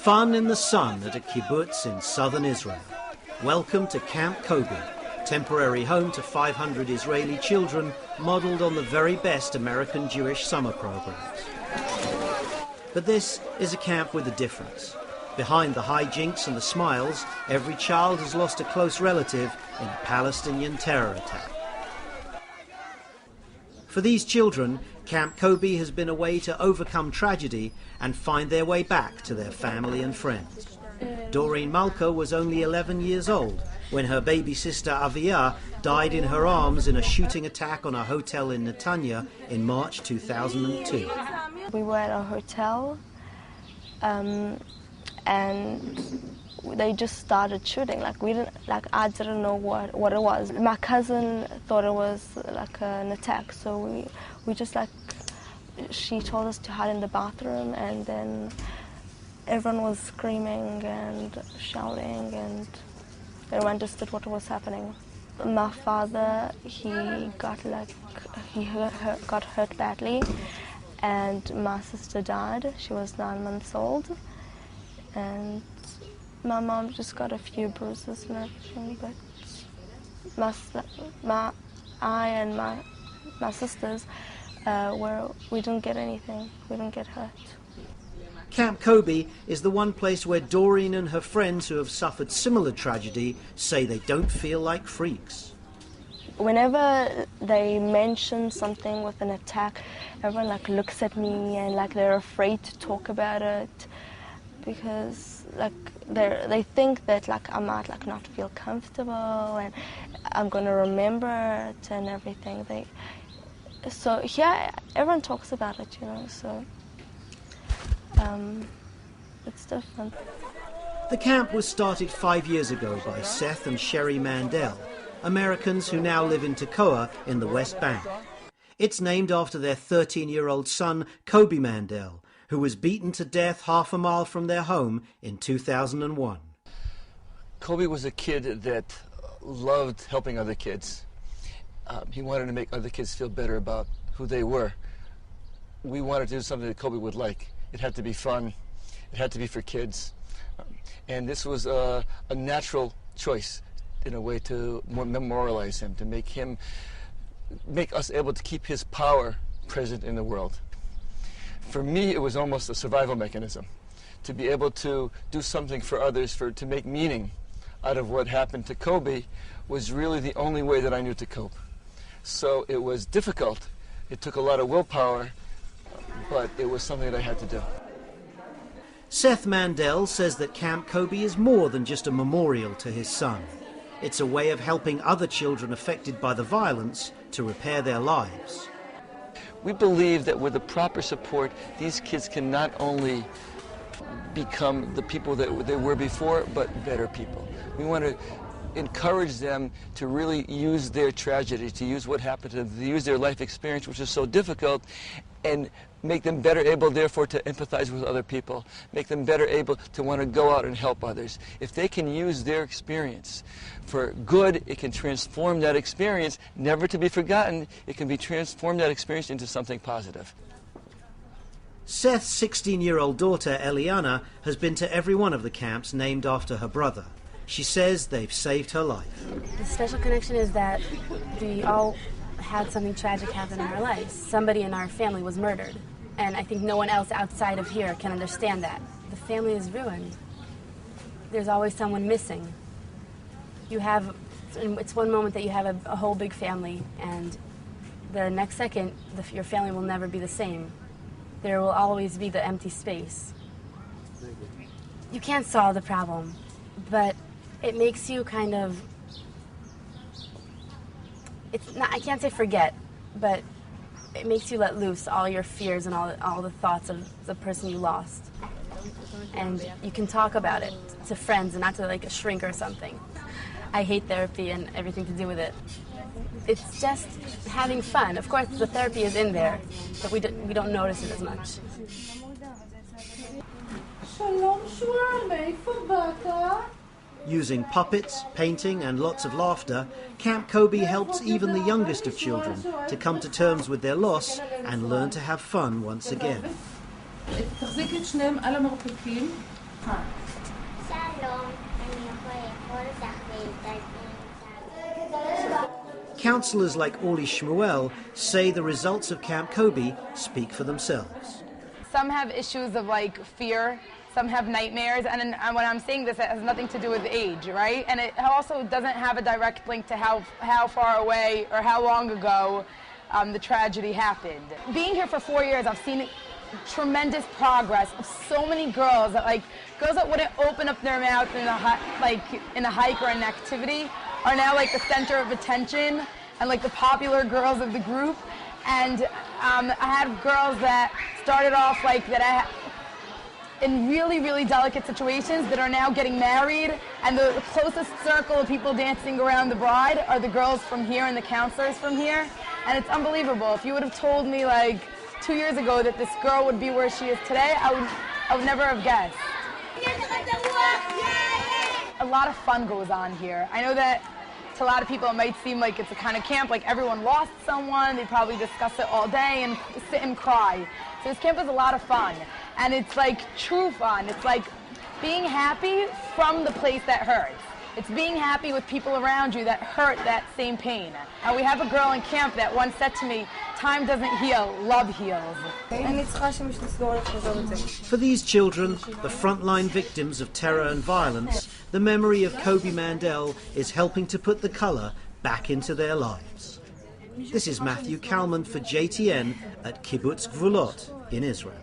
Fun in the sun at a kibbutz in southern Israel. Welcome to Camp Koby, temporary home to 500 Israeli children modelled on the very best American Jewish summer programs. But this is a camp with a difference. Behind the hijinks and the smiles, every child has lost a close relative in a Palestinian terror attack. For these children, Camp Koby has been a way to overcome tragedy and find their way back to their family and friends. Doreen Malka was only 11 years old when her baby sister Avia died in her arms in a shooting attack on a hotel in Netanya in March 2002. We were at a hotel and they just started shooting. I didn't know what it was. My cousin thought it was like an attack, so we just she told us to hide in the bathroom, and then everyone was screaming and shouting, and everyone understood what was happening. My father, he got hurt badly, and my sister died. She was 9 months old, and my mom just got a few bruises and everything, but I and my sisters, we didn't get anything. We didn't get hurt. Camp Koby is the one place where Doreen and her friends who have suffered similar tragedy say they don't feel like freaks. Whenever they mention something with an attack, everyone looks at me and they're afraid to talk about it, because they think that I might not feel comfortable and I'm going to remember it and everything. So here everyone talks about it, so it's different. The camp was started 5 years ago by Seth and Sherry Mandell, Americans who now live in Tekoa in the West Bank. It's named after their 13-year-old son, Koby Mandell, who was beaten to death half a mile from their home in 2001. Koby was a kid that loved helping other kids. He wanted to make other kids feel better about who they were. We wanted to do something that Koby would like. It had to be fun. It had to be for kids. And this was a natural choice in a way to memorialize him, to make us able to keep his power present in the world. For me, it was almost a survival mechanism, to be able to do something for others, to make meaning out of what happened to Koby was really the only way that I knew to cope. So it was difficult. It took a lot of willpower, but it was something that I had to do. Seth Mandell says that Camp Koby is more than just a memorial to his son. It's a way of helping other children affected by the violence to repair their lives. We believe that with the proper support, these kids can not only become the people that they were before, but better people. We want to encourage them to really use their tragedy, to use what happened to them, to use their life experience, which is so difficult, and make them better able, therefore, to empathize with other people, make them better able to want to go out and help others. If they can use their experience for good, it can transform that experience, never to be forgotten. It can be transformed, that experience, into something positive. Seth's 16-year-old daughter, Eliana, has been to every one of the camps named after her brother. She says they've saved her life. The special connection is that we all had something tragic happen in our lives. Somebody in our family was murdered. And I think no one else outside of here can understand that. The family is ruined. There's always someone missing. It's one moment that you have a whole big family, and the next second, your family will never be the same. There will always be the empty space. You can't solve the problem, but it makes you kind of, I can't say forget, but it makes you let loose all your fears and all the thoughts of the person you lost. And you can talk about it to friends and not to a shrink or something. I hate therapy and everything to do with it. It's just having fun. Of course, the therapy is in there, but we don't notice it as much. Using puppets, painting and lots of laughter, Camp Koby helps even the youngest of children to come to terms with their loss and learn to have fun once again. Counsellors like Orly Shmuel say the results of Camp Koby speak for themselves. Some have issues of like fear, some have nightmares, and when I'm saying this, it has nothing to do with age, right? And it also doesn't have a direct link to how far away or how long ago the tragedy happened. Being here for 4 years, I've seen tremendous progress of so many girls that wouldn't open up their mouth in a hike or an activity are now like the center of attention and like the popular girls of the group. And I had girls that started off in really, really delicate situations that are now getting married, and the closest circle of people dancing around the bride are the girls from here and the counselors from here. And it's unbelievable. If you would have told me like 2 years ago that this girl would be where she is today, I would never have guessed. A lot of fun goes on here. I know that to a lot of people it might seem like it's a kind of camp, like everyone lost someone, they probably discuss it all day and sit and cry. So this camp is a lot of fun, and it's like true fun. It's like being happy from the place that hurts. It's being happy with people around you that hurt that same pain. We have a girl in camp that once said to me, "Time doesn't heal, love heals." For these children, the frontline victims of terror and violence, the memory of Koby Mandell is helping to put the colour back into their lives. This is Matthew Kalman for JTN at Kibbutz Gvulot in Israel.